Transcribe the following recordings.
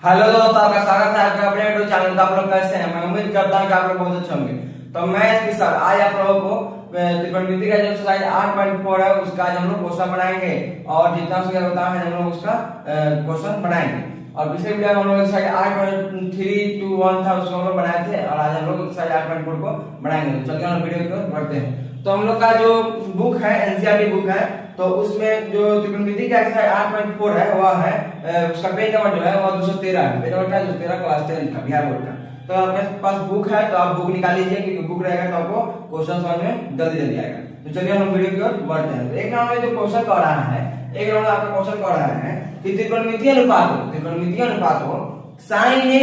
Hello दोस्तों, आपका स्वागत है आपके अपने यूट्यूब चैनल। आप लोग कैसे हैं? मैं उम्मीद करता हूं कि आप लोग बहुत अच्छे होंगे। तो मैं इसके साथ आज आप लोगों को त्रिकोणमिति का जो एक्सरसाइज 8.4 है उसका आज हम लोग क्वेश्चन बनाएंगे और जितना हो सके होता है हम लोग उसका क्वेश्चन बनाएंगे। और पिछले वीडियो में हम लोग एक्सरसाइज 8.321 था उसको हम लोग बनाए थे और आज हम लोग एक्सरसाइज 8.4 को बनाएंगे। तो चलिए हम वीडियो को बढ़ते हैं। तो हम लोग का जो बुक है एनसीईआरटी बुक है, तो उसमें जो त्रिकोणमिति का एक्सरसाइज 8.4 है वह है उसका पेज नंबर जो है वह 213 है। पेज नंबर का 213 क्लास 10 का बिहार बोर्ड का। तो आपके पास बुक है तो आप बुक निकाल लीजिए, क्योंकि बुक रहेगा तो आपको क्वेश्चन समझ में जल्दी जल्दी आएगा। तो चलिए हम वीडियो की ओर बढ़ते हैं। तो एक नंबर में जो क्वेश्चन कह रहा है, एक नंबर आपका क्वेश्चन कह रहा है कि त्रिकोणमिति अनुपात हो sin a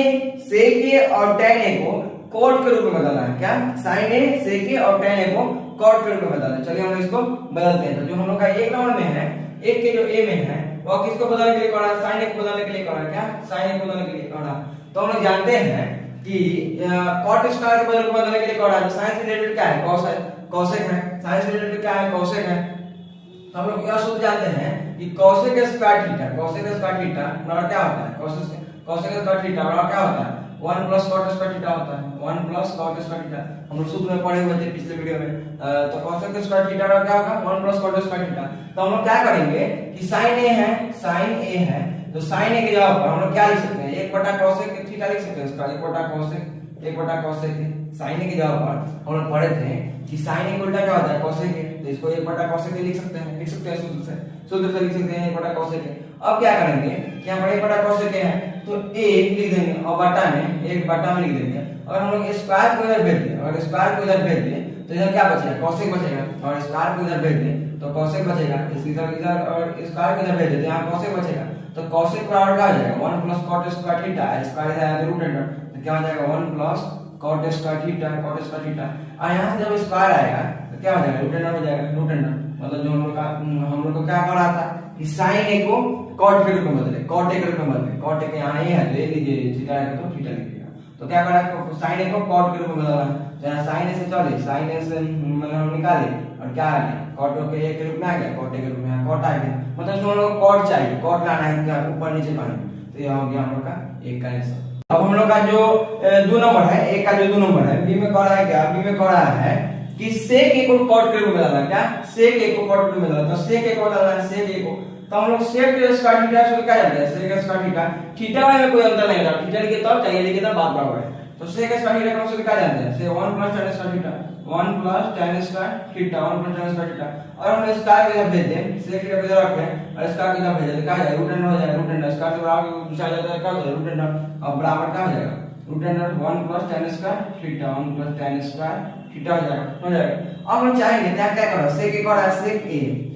sec a और tan a को cot के रूप में बदलना है। क्या? sin a sec a और tan a को cot के रूप में बदलना है। चलिए हम इसको बदलते हैं। तो जो हम लोग का एक नंबर में है, एक के जो a में है वो किसको बदलने के लिए कह रहा है? sin a को बदलने के लिए कह रहा है। क्या? sin a को बदलने के लिए कह रहा है। तो हम लोग जानते हैं कि cot स्क्वायर को बदलने के लिए कह रहा है। sin से रिलेटेड क्या है? cos है, cosec है। sin से रिलेटेड क्या है? cosec है। तो हम लोग यह सूत्र जानते हैं कि cosec स्क्वायर थीटा बराबर क्या होता है? cosec स्क्वायर थीटा बराबर क्या होता है? 1 प्लस cot स्क्वायर थीटा होता है। 1 प्लस cot स्क्वायर थीटा हम लोग सूत्र में पढ़े हुए थे पिछले वीडियो में। तो cosec स्क्वायर थीटा बराबर क्या होगा? 1 प्लस cot स्क्वायर थीटा। तो हम लोग क्या करेंगे कि sin a है तो sin a की जगह पर हम लोग क्या लिख सकते हैं? 1/cosec थीटा लिख सकते हैं। इसका 1/cosec sin a की जगह पर हम लोग पढ़े थे कि sin a उल्टा क्या होता है? cosec a। तो इसको 1/cosec लिख सकते हैं सूत्र से लिख सकते हैं 1/cosec। अब क्या करेंगे कि यहाँ पर 1/cosec है तो 1 लिख देंगे और बटा में 1 बटा में लिख देंगे। और हम लोग स्क्वायर को इधर भेज दें, अगर स्क्वायर को इधर भेज दें तो इधर क्या बचेगा? cosec बचेगा। और स्क्वायर को इधर भेज दें तो cosec बचेगा। इधर और स्क्वायर को इधर भेज दें तो यहाँ cosec बचेगा। तो cosec बराबर क्या हो जाएगा? 1 plus cot square theta, square है रूट अंडर, तो क्या हो जाएगा? 1 प्लस cot स्क्वायर थीटा। और यहाँ से जब स्क्वायर आएगा तो क्या हो जाएगा? रूट अंडर हो जाएगा। रूट अंडर मतलब जो हम लोग को क्या पढ़ा था कि sin a को cot के रूप में बदले, cot a के रूप में बदले। cot a के यहाँ a है ले लीजिए, थीटा है तो थीटा लिखिएगा। तो क्या करा? sin a को cot के रूप में बदला। जहाँ sin a से चले, sin a से मतलब हम निकाले और क्या आ गया? cot a के रूप में आ गया, cot a के रूप में cot आ गया। मतलब हम लोग को cot चाहिए, cot लाना है क्या ऊपर नीचे पानी। तो यह हो गया हम लोग का एक का आंसर। अब हम लोग का जो 2 नंबर है, एक का जो 2 नंबर है बी में कह रहा है क्या? बी में कह रहा है कि sec a को cot के रूप में बदलना। क्या? sec a को cot के रूप में बदलना। तो sec a को बदलना है, sec a को। तो हम लोग sec स्क्वायर थीटा से क्या जानते हैं? sec स्क्वायर थीटा, थीटा में कोई अंतर नहीं रहा। थीटा लिखे तब चाहिए लिखे तब बात बराबर है। तो sec स्क्वायर थीटा को क्या जानते हैं? से 1 plus tan square theta, 1 plus tan square theta, 1 plus tan square theta. और हम स्क्वायर को इधर भेज दें, sec थीटा को इधर रखें और स्क्वायर को इधर भेज दें, क्या हो जाएगा? रूट अंडर हो जाएगा। रूट अंडर स्क्वायर से बराबर दूसरा आ जाता है, क्या हो जाएगा? Root under. अब बराबर क्या हो जाएगा? Root under 1 plus tan square theta, 1 plus tan square theta हो जाएगा। अब हम चाहेंगे क्या क्या करो? sec a करा है,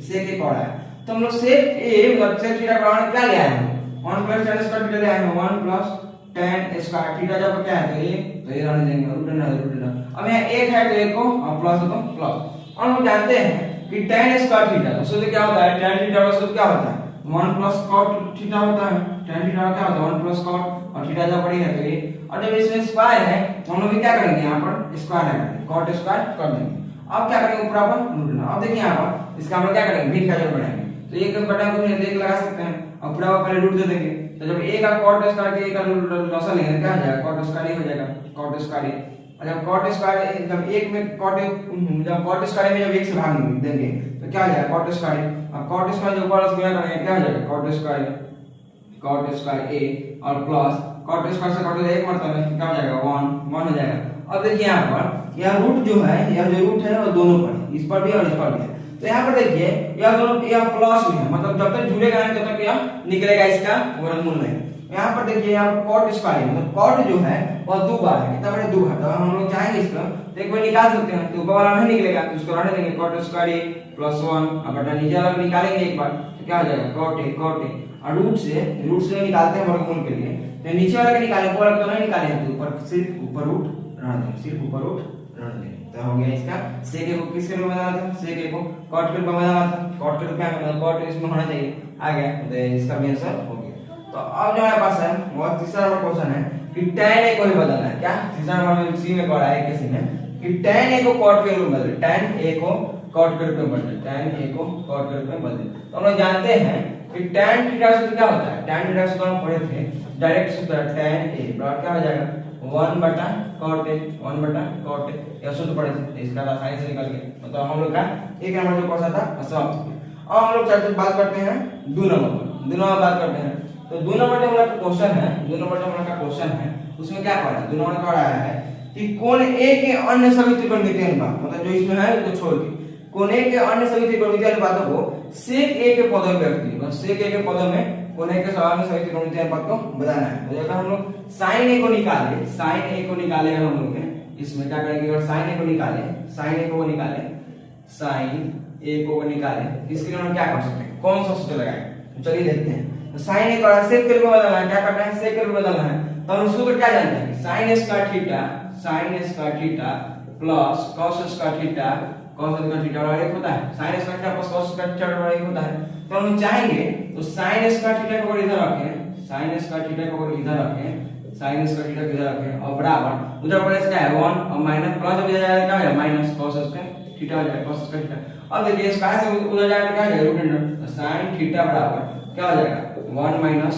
sec a करा है। तो हम लोग sec a मतलब sec थीटा बराबर क्या ले आए हैं? 1 प्लस tan स्क्वायर थीटा ले आए हैं। 1 प्लस tan स्क्वायर थीटा जब क्या है तो ये रहने देंगे रूट अंडर। अब यहाँ 1 है तो 1 को और प्लस हो तो प्लस। और हम जानते हैं कि tan स्क्वायर थीटा तो सूत्र क्या होता है? tan थीटा का सूत्र क्या होता है? 1 प्लस cot थीटा होता है। tan थीटा क्या होता है? 1 प्लस cot और थीटा जब बड़ी है तो ये। और जब इसमें स्क्वायर है तो हम लोग भी क्या करेंगे? यहाँ पर स्क्वायर लगाएंगे, cot स्क्वायर कर देंगे। अब क्या करेंगे? ऊपर अपन रूट अंडर। अब देखिए यहाँ पर इसका हम लोग क्या करेंगे? भिन्न का जब बनाएंगे तो एक बटा को 1 लगा सकते हैं और पूरा पहले रूट दे देंगे। तो जब a का cot स्क्वायर के a का लॉसा लेंगे क्या हो जाएगा? cot स्क्वायर हो जाएगा, cot स्क्वायर। और जब cot स्क्वायर जब 1 में जब cot स्क्वायर में जब 1 से भाग देंगे तो क्या हो जाएगा? cot square. और cot स्क्वायर जो ऊपर गुणा करेंगे क्या हो जाएगा? cot स्क्वायर a और प्लस cot स्क्वायर से cot 1 मरतबा में क्या हो जाएगा? 1 हो जाएगा। अब देखिए यहाँ पर यह रूट जो है, यह जो रूट है वो दोनों पर है, इस पर भी और इस पर भी है। तो यहाँ पर देखिए यह दोनों यह प्लस में है, मतलब जब तक जुड़ेगा नहीं तब तक यह निकलेगा इसका वर्गमूल नहीं। यहाँ पर देखिए यहाँ पर cot स्क्वायर मतलब cot जो है वह 2 बार है। कितना बड़े 2 बार। तो हम लोग चाहेंगे इसका तो एक बार निकाल सकते हैं, तो ऊपर वाला नहीं निकलेगा तो उसको रहने देंगे cot स्क्वायर प्लस 1। अब बटा नीचे वाला निकालेंगे एक बार तो क्या हो जाएगा? cot a। और रूट से निकालते हैं वर्गमूल के लिए, तो नीचे वाला के निकालें, ऊपर वाला तो नहीं निकालेंगे, तो ऊपर सिर्फ ऊपर रूट रहने देंगे, सिर्फ ऊपर रूट रहने देंगे। तो हो गया इसका sec a को किसके रूप में बनाना था? sec a को cot के रूप में बनाना था। cot के रूप में मतलब cot इसमें होना चाहिए, आ गया। तो इसका भी आंसर हो गया। तो अब जो हमारे पास है वो तीसरा नंबर क्वेश्चन है कि tan a को भी बदलना है। क्या? तीसरा नंबर में सी में पढ़ा है किसी ने कि tan a को cot के रूप में बदले, tan a को cot के रूप में बदले, tan a को cot के रूप में बदले। तो हम लोग जानते हैं कि tan थीटा का सूत्र क्या होता है, tan थीटा का सूत्र हम पढ़े थे, डायरेक्ट सूत्र tan a बराबर क्या हो जाएगा 1 बटा cot a, 1 बटा cot a, यह सूत्र पढ़े थे, इसका आसानी से निकल गया। मतलब हम लोग का एक नंबर जो क्वेश्चन था समाप्त हो गया। अब हम लोग चर्चा बात करते हैं 2 नंबर पर, 2 नंबर बात करते हैं। तो 2 नंबर जो हमारा क्वेश्चन है, 2 नंबर जो हमारा क्वेश्चन है उसमें क्या पढ़ा है, 2 नंबर का पढ़ा है कि कोण a के अन्य सभी त्रिकोणमितीय अनुपात, मतलब जो इसमें है उसको छोड़ के कोण a के अन्य सभी त्रिकोणमितीय अनुपातों को sec a के पदों में व्यक्त कीजिए, मतलब sec a के पदों में कोण a के अन्य सभी त्रिकोणमितीय अनुपात को बताना है। तो अगर हम लोग sin a को निकाले, sin a को निकाले हम लोग ने इसमें क्या करेंगे, अगर sin a को निकाले, sin a को निकाले, sin a को निकाले, इसके लिए हम क्या कर सकते हैं, कौन सा सूत्र लगाएंगे, तो चलिए देखते हैं। तो sin a को sec के रूप में बदलना है, क्या करना है, sec के रूप में बदलना है। तो हम सूत्र क्या जानते हैं, sin square theta, sin square theta plus cos square theta, cos square theta बराबर 1 होता है, sin square theta plus cos square theta बराबर 1 होता है। तो हम चाहेंगे तो sin स्क्वायर थीटा को इधर रखें, sin स्क्वायर थीटा को इधर रखें, sin स्क्वायर थीटा को इधर रखें और बराबर उधर पर क्या है 1 और माइनस प्लस हो जाएगा, क्या हो जाएगा माइनस cos स्क्वायर थीटा हो जाएगा, cos स्क्वायर थीटा। अब देखिए स्क्वायर से उधर जाएगा क्या हो जाएगा रूट अंडर, sin थीटा बराबर क्या हो जाएगा 1 माइनस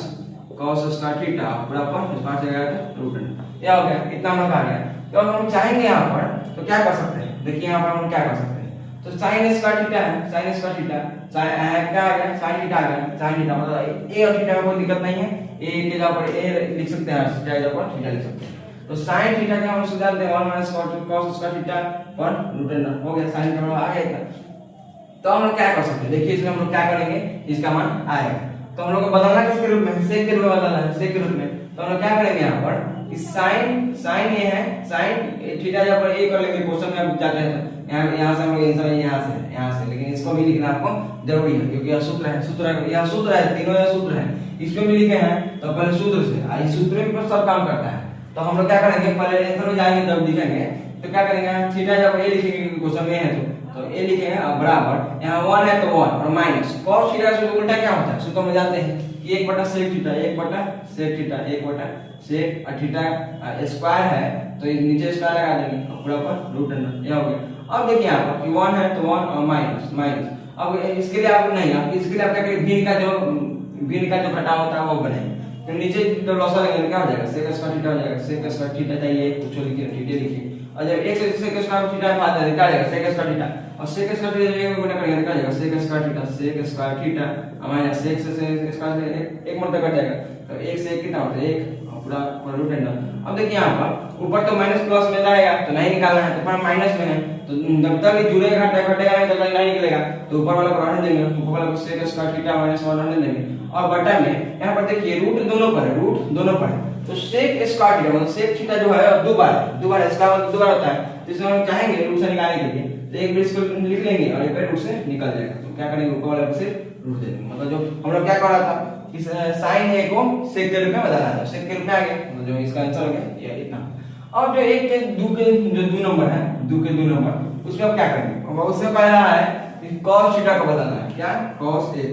cos स्क्वायर थीटा बराबर स्क्वायर से जाएगा रूट अंडर। ये हो गया, इतना हम लोग आ गया। तो अब हम चाहेंगे यहाँ पर तो क्या कर सकते हैं, देखिए यहाँ पर हम क्या कर सकते हैं, तो sin स्क्वायर थीटा है, sin स्क्वायर थीटा क्या आ गया, sin थीटा आ गया, sin थीटा मतलब a और थीटा में कोई दिक्कत नहीं है, a के जगह पर a लिख सकते हैं, थीटा के जगह पर थीटा लिख सकते हैं। तो sin थीटा का हम सूत्र जानते हैं 1 माइनस cos स्क्वायर थीटा पर रूट अंडर हो गया, sin का मान आ गया। तो हम लोग क्या कर सकते हैं, देखिए इसमें हम लोग क्या करेंगे, इसका मान आएगा। तो हम लोग को बदलना किसके रूप में, sec के रूप में बदलना है, sec के रूप में। तो हम लोग क्या करेंगे यहाँ पर कि sin ये है, sin थीटा जब पर a कर लेंगे, क्वेश्चन में आप जाते हैं यहाँ से हम लोग आंसर यहाँ से, लेकिन इसको भी लिखना आपको जरूरी है क्योंकि यह सूत्र है, यह सूत्र है, तीनों यह सूत्र है, इसमें भी लिखे हैं। तो पहले सूत्र से, इस सूत्र पर सब काम करता है। तो हम लोग क्या करेंगे, पहले आंसर में जाएंगे, जब लिखेंगे तो क्या करेंगे, थीटा जब a लिखेंगे क्वेश्चन में है तो a लिखेंगे और बराबर यहाँ 1 है तो 1 और माइनस cos थीटा से उल्टा क्या होता है, सूत्र में जानते हैं कि 1 बटा sec थीटा, 1 बटा sec थीटा, 1 बटा sec और थीटा स्क्वायर है तो नीचे स्क्वायर लगा देंगे और पूरा पर रूट अंडर, ये हो गया। अब देखिए यहाँ पर कि 1 है तो 1 और माइनस अब इसके लिए आप नहीं, आप इसके लिए आप क्या करेंगे, भिन्न का जो घटाव होता है वो बनाएंगे। तो नीचे जब लॉसा लगेगा क्या हो जाएगा, sec स्क्वायर थीटा हो जाएगा, sec स्क्वायर थीटा चाहिए कुछ लिखिए, थीटा लिखिए और जब एक से sec स्क्वायर थीटा का बात क्या आ जाएगा sec स्क्वायर थीटा और sec स्क्वायर थीटा जब गुणा करेंगे क्या आ जाएगा sec square theta minus sec से sec स्क्वायर से एक मतलब कट जाएगा। तो 1 से 1 कितना होता है 1 और पूरा रूट अंडर। अब देखिए यहाँ पर ऊपर तो माइनस प्लस में जाएगा तो नहीं निकालना है, तो पर माइनस में है तो जब तक जुड़ेगा घटेगा नहीं तब तक नहीं निकलेगा। तो ऊपर वाला को रहने देंगे, ऊपर वाला को sec स्क्वायर थीटा माइनस 1 रहने देंगे और बटा में यहाँ पर देखिए रूट दोनों पर है, रूट दोनों पर है। तो sec स्क्वायर थीटा मतलब sec थीटा जो है दो बार इसका मतलब दो बार होता है, तो इसमें हम चाहेंगे रूट से निकालने के लिए तो एक बार इसको लिख लेंगे और एक बार रूट से निकल जाएगा। तो क्या करेंगे ऊपर वाले से रूट दे देंगे, मतलब जो हम लोग क्या कर रहा था कि sin a को sec के रूप में बदलना है, sec के रूप में आ गया, मतलब जो इसका आंसर हो गया ये इतना। अब जो 1 के 2 के जो 2 नंबर है, 2 के 2 नंबर उसमें अब क्या करेंगे, अब उसमें पहला है कि cos थीटा को बदलना है, क्या cos a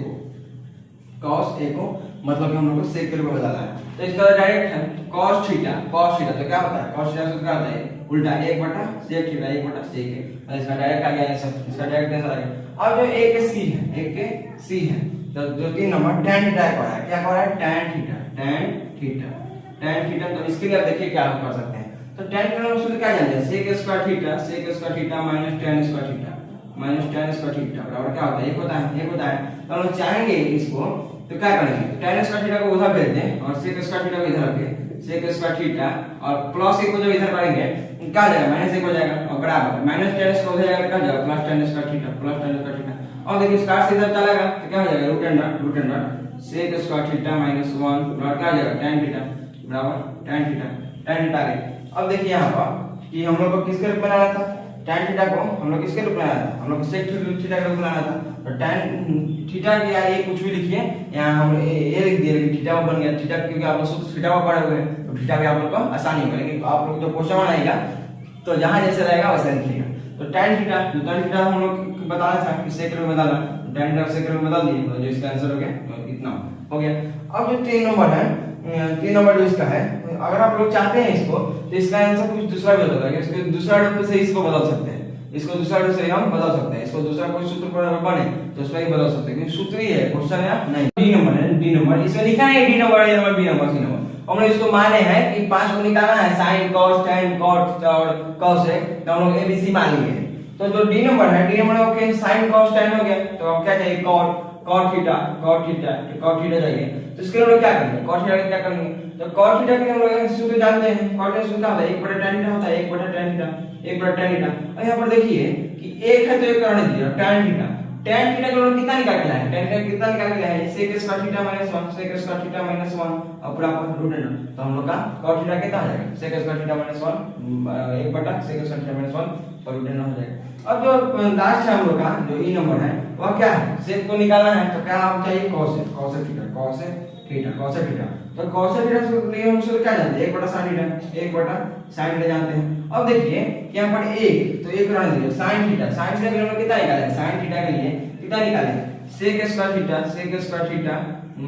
को मतलब कि हम लोग को sec के रूप में बदलना है। तो इसका डायरेक्ट है cos थीटा तो क्या होता है, cos थीटा से क्या होता है उल्टा 1 बटा sec थीटा 1 बटा sec है, और इसका डायरेक्ट आ गया आंसर, इसका डायरेक्ट आंसर आ गया। अब जो 1 के c है तो जो 3 नंबर tan थीटा का है, क्या कर रहा है tan थीटा। तो इसके लिए आप देखिए क्या हम कर सकते हैं, तो tan थीटा का सूत्र क्या जानते हैं sec square theta minus tan square theta बराबर क्या होता है 1 होता है। तो हम चाहेंगे इसको तो क्या करेंगे, tan स्क्वायर थीटा को उधर भेज दें और sec स्क्वायर थीटा को इधर रखें, sec स्क्वायर थीटा और प्लस 1 को जब इधर करेंगे क्या हो जाएगा माइनस 1 हो जाएगा और बराबर माइनस tan स्क्वायर हो जाएगा क्या हो जाएगा प्लस tan स्क्वायर थीटा। और देखिए स्क्वायर से इधर चलेगा तो क्या हो जाएगा root under sec square theta minus 1 बराबर क्या हो जाएगा tan थीटा बराबर tan थीटा आ गया। अब देखिए यहाँ पर कि हम लोग को किसके रूप में बनाना था, tan थीटा को हम लोग किसके रूप में बनाना था, हम लोग sec थीटा के रूप में बनाना था। तो tan थीटा के या ये कुछ भी लिखिए, यहाँ हम ये लिख दिए लेकिन थीटा बन गया, थीटा क्योंकि आप लोग सूत्र थीटा में पढ़े हुए हैं तो थीटा भी आप लोग को आसानी होगा, लेकिन आप लोग जो क्वेश्चन बनाएगा तो जहाँ जैसे रहेगा वैसे लिखिएगा। तो tan थीटा हम लोग बताना था कि sec के रूप में बदलना, tan थीटा sec के रूप में बदल दिए तो जो इसका आंसर हो गया तो इतना हो गया। अब जो 3 नंबर है, 3 नंबर जो इसका है, अगर आप लोग चाहते हैं इसको तो इसका आंसर कुछ दूसरा भी हो सकता है, इसको दूसरा रूप से इसको बदल सकते हैं। इसको दूसरा रूप से हम बदल सकते हैं, इसको दूसरा कोई सूत्र पर बने तो उसमें ही बदल सकते हैं, क्योंकि सूत्र ही है, क्वेश्चन है नहीं। डी नंबर है, डी नंबर इसमें लिखा है D number, A number, B number, C number. हमने इसको माने हैं कि 5 को निकालना है, sin cos tan cot और cos है, तो हम लोग एबीसी मान लिए। तो जो डी नंबर है, D number okay sin cos tan हो गया, तो अब क्या चाहिए cot थीटा, cot थीटा चाहिए। तो इसके लिए हम लोग क्या करेंगे, cot थीटा क्या करेंगे, तो cot थीटा के हम लोग सूत्र जानते हैं, cot थीटा सूत्र होता है 1/tan थीटा होता है, 1/tan थीटा, 1/tan थीटा। और यहां पर देखिए कि 1 है तो 1 करने दीजिए, tan थीटा, tan थीटा को कितना निकाल के लाए, tan थीटा कितना निकाल के लाए, sec square theta - 1 sec square theta - 1 और पूरा पर रूट अंडर। तो हम लोग का cot थीटा कितना आ जाएगा, sec square theta - 1 1/sec square theta - 1 पर रूट अंडर हो जाएगा। अब जो लास्ट है हम लोग का जो ई नंबर है वह क्या है, sec को निकालना है, तो क्या हम चाहिए cos थीटा, cos थीटा तो cos थीटा के लिए हम सूत्र क्या जानते हैं, 1/sin थीटा, 1/sin थीटा जानते हैं। अब देखिए कि यहां पर 1 तो 1 रहने दीजिए, sin थीटा के लिए हम लोग कितना निकालें, sin थीटा के लिए कितना निकालें, sec स्क्वायर थीटा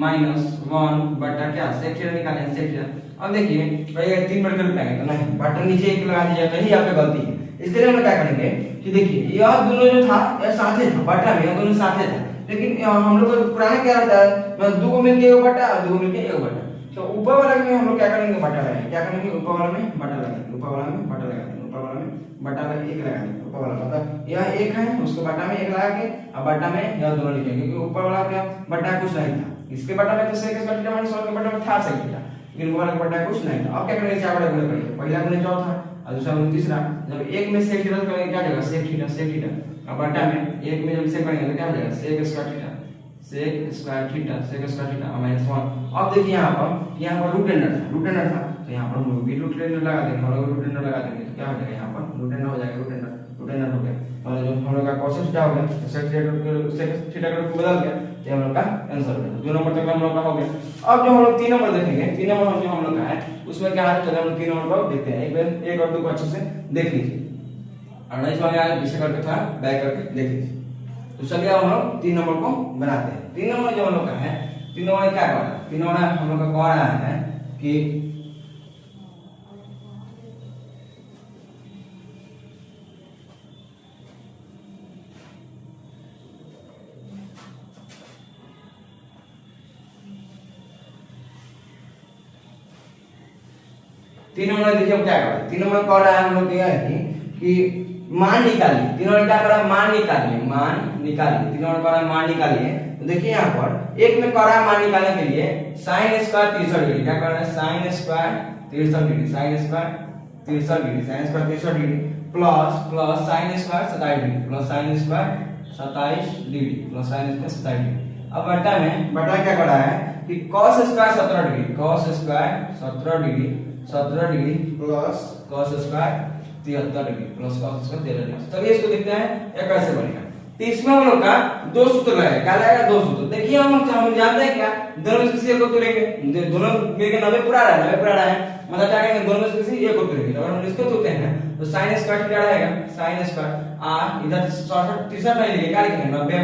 माइनस 1 बटा क्या sec थीटा निकालें, sec थीटा। अब देखिए भाई 3 बटे लिखेंगे तो नहीं, बटा नीचे 1 लगा दीजिए, तो यही आपका गलती है। इसके लिए हम क्या करेंगे कि देखिए यह दोनों जो था यह साथ ही था, बटा में यह दोनों साथ ही था, लेकिन हम लोग का पुराना क्या रहता है, 2 को मिलके 1 बटा और 2 को मिलके 1 बटा। तो ऊपर वाला में हम लोग क्या करेंगे, बटा लगाएंगे, क्या करेंगे, ऊपर वाला में बटा लगाएंगे, ऊपर वाला में बटा लगाएंगे, ऊपर वाला में बटा में 1 लगाएंगे, ऊपर वाला मतलब यह 1 है उसको बटा में 1 लगा के और बटा में यह दोनों लिखेंगे, क्योंकि ऊपर वाला क्या बटा कुछ नहीं था, इसके बटा में तो sec स्क्वायर थीटा - 1 के बटा में था sec थीटा, लेकिन ऊपर वाला का बटा कुछ नहीं था। अब क्या करेंगे, 4 बटा गुणा करेंगे, पहला गुणा चौथा और दूसरा गुणा तीसरा, जब 1 में sec थीटा करेंगे क्या जाएगा sec थीटा और बटा में 1 में जब sec करेंगे तो क्या हो जाएगा sec स्क्वायर थीटा -1। अब देखिए यहाँ पर रूट अंडर था, तो यहाँ पर हम भी रूट अंडर लगा देंगे, हम लोग रूट अंडर लगा देंगे, तो क्या हो जाएगा यहाँ पर रूट अंडर हो जाएगा, रूट अंडर हो गया, और जो हम लोग का cos थीटा हो गया, sec थीटा का रूप बदल गया, ये हम लोग का आंसर हो गया। 2 नंबर तक हम लोग का हो गया। अब जो हम लोग 3 नंबर देखेंगे, 3 नंबर जो हम लोग का है उसमें क्या है, चलो हम लोग 3 नंबर को देखते हैं, एक बार 1 और 2 को अच्छे से देख लीजिए और नहीं समझ आया पीछे करके थोड़ा बैक करके देख लीजिए। तो चलिए हम लोग 3 नंबर को बनाते हैं। 3 नंबर जो हम लोग का है, 3 नंबर क्या कर रहा है, 3 नंबर हम लोग का कह रहा है कि तीन नंबर देखिए क्या कर रहा है, 3 नंबर कह रहा है हम लोग यह है कि मान निकालिए, 3 नंबर क्या कर रहा है, मान निकालिए, 3 नंबर कह रहा है मान निकालिए। तो देखिए यहाँ पर एक में कह रहा है मान निकालने के लिए sin स्क्वायर 63 डिग्री, क्या कर रहा है sin square 63 degree, sin square 63 degree plus sin square 27 degree plus sin square 27 degree plus sin square 27 degree. अब बटा क्या कर रहा है कि cos square 17 degree, cos square 17 degree plus cos square 73 degree plus cos square 73 degree. चलिए इसको देखते हैं ये कैसे बनेगा। तो इसमें हम लोग का 2 सूत्र लगेगा, क्या लगेगा 2 सूत्र। देखिए हम जानते हैं क्या, दोनों में से किसी एक को तोड़ेंगे, दोनों मिलकर 90 पूरा रहा है, मतलब क्या करेंगे, दोनों में से किसी एक को तोड़ेंगे। अगर हम इसको तोड़ते हैं तो sin स्क्वायर थीटा रहेगा, sin स्क्वायर आ इधर 63 नहीं लिखेंगे, क्या लिखेंगे 90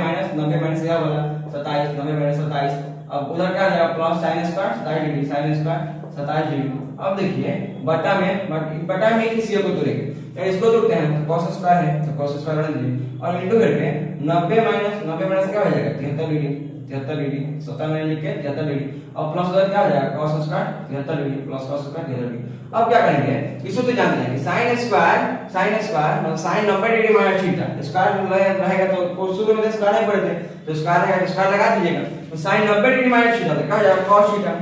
माइनस यह वाला 27, 90 माइनस 27। अब उधर क्या जाएगा plus sin square 27 degree, sin square 27 degree. अब देखिए बटा में किसी एक को तोड़ेंगे, तो इसको तोड़ते हैं तो cos स्क्वायर है तो cos स्क्वायर रहने दीजिए और इनटू करके 90 माइनस क्या हो जाएगा 73 डिग्री 17 में लिख के 73 डिग्री और प्लस उधर क्या हो जाएगा cos square 73 degree plus cos square 73 degree. अब क्या करेंगे, इसको तो जानते हैं कि sin स्क्वायर मतलब sin 90 degree minus theta, square रहेगा तो कोई सूत्र में स्क्वायर नहीं पड़े थे, तो स्क्वायर रहेगा तो स्क्वायर लगा दीजिएगा। तो sin 90 डिग्री माइनस थीटा तो क्या हो जाएगा cos थीटा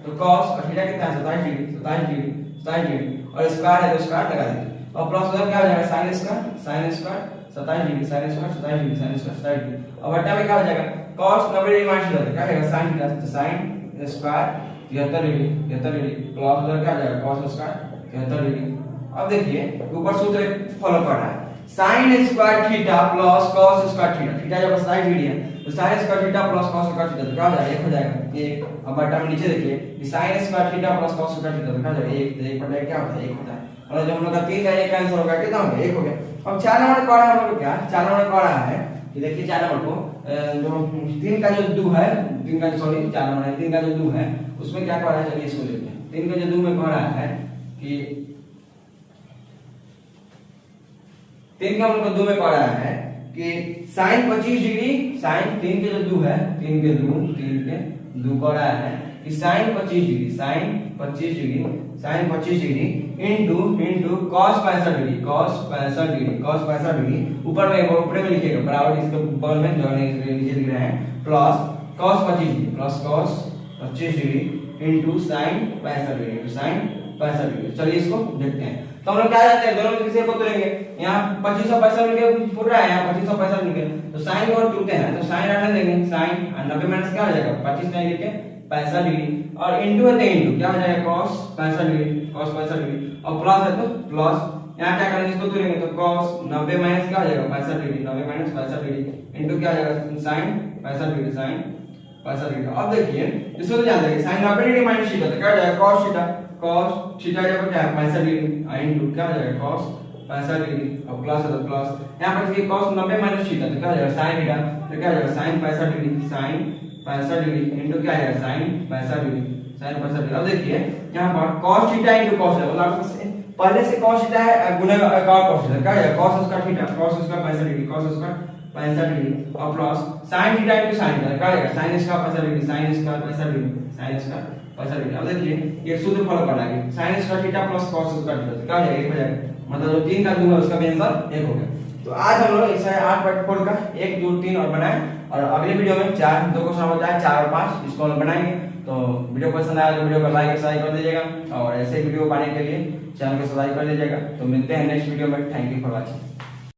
तो cos और थीटा कितना है 27 डिग्री और स्क्वायर है तो स्क्वायर लगा दीजिए और प्लस उधर क्या हो जाएगा sin square 27 degree sin square 27 degree और बटा में क्या हो जाएगा cos 90 डिग्री माइनस थीटा क्या रहेगा sin थीटा तो sin स्क्वायर 73 डिग्री प्लस उधर क्या हो जाएगा cos स्क्वायर 73 डिग्री। अब देखिए ऊपर सूत्र फॉलो कर रहा है sin square theta plus cos square theta जब 27 डिग्री है तो sin square theta plus cos square theta तो क्या हो जाएगा 1 हो जाएगा 1। अब बटा में नीचे देखिए कि sin square theta plus cos square theta तो क्या हो जाएगा 1, तो 1 बटा क्या होता है 1 होता है और जब हम लोग का 3 का 1 कैंसिल होगा कितना हो गया 1 हो गया। अब 4 नंबर कह रहा है हम लोग क्या 4 नंबर कह रहा है कि देखिए 4 नंबर को जो 3 का जो 2 है 3 का सॉरी 4 नंबर 3 का जो 2 है उसमें क्या कह रहा है, चलिए इसको देखते हैं। 3 का जो 2 में कह रहा है कि 3 का हम लोग को 2 में पढ़ा है कि साइन 25 डिग्री, साइन 3 के जो 2 है, 3 के 2 पढ़ा है कि sine 25 degree, sine 25 degree into cos 65 degree, cos 65 degree ऊपर में लिखिएगा बराबर, इसके बगल में जो नीचे लिख रहे हैं plus cos 25 degree, plus cos 25 degree into sine 65 degree, into sine 65 degree. चलिए इसको देखते हैं। तो हम लोग क्या जानते हैं, दोनों में किसी को तोड़ेंगे। यहाँ 2565 मिलके पूरा है, यहाँ 2565 मिलके, तो साइन और टूटते हैं तो साइन हटा देंगे, साइन 90 माइनस क्या हो जाएगा 25 नहीं लिखे 65 डिग्री, और इनटू है तो इनटू क्या हो जाएगा cos 65 डिग्री, cos 65 डिग्री, और प्लस है तो प्लस, यहाँ क्या करेंगे इसको तोड़ेंगे तो cos 90 माइनस क्या हो जाएगा 65 डिग्री, 90 माइनस 65 डिग्री इनटू क्या हो जाएगा sin 65 डिग्री, sin 65 डिग्री। अब देखिए इसको तो जानते हैं sin 90 डिग्री माइनस थीटा तो क्या हो जाएगा cos थीटा जब क्या है 65 डिग्री इनटू क्या हो जाएगा cos 65 डिग्री, और प्लस है तो प्लस, यहाँ पर देखिए cos 90 माइनस थीटा तो क्या हो जाएगा sin थीटा, तो क्या हो जाएगा sin 65 degree, sin 65 degree into क्या आएगा sin 65 डिग्री, sin 65 डिग्री। अब देखिए यहाँ पर cos थीटा इनटू cos है, मतलब पहले से cos थीटा है गुना cos थीटा, क्या है cos उसका थीटा, cos उसका 65 डिग्री, cos उसका 65 डिग्री, और plus sin theta into sin theta, क्या है sin इसका 65 डिग्री, sin इसका 65 डिग्री, sin इसका 65 डिग्री। अब देखिए ये सूत्र फॉलो करना है, sin इसका थीटा प्लस cos उसका थीटा, क्या हो जाएगा 1 हो जाएगा, मतलब जो 3 का 2 है उसका भी आंसर 1 हो गया। तो आज हम लोग एक्सरसाइज 8.4 का 1 2 3 और बनाए, और अगले वीडियो में 4 2 क्वेश्चन होता है 4 और 5 इसको हम बनाएंगे। तो वीडियो पसंद आया तो वीडियो को लाइक और सब्सक्राइब कर दीजिएगा, और ऐसे वीडियो पाने के लिए चैनल को सब्सक्राइब कर लीजिएगा। तो मिलते हैं नेक्स्ट वीडियो में, थैंक यू फॉर वॉचिंग।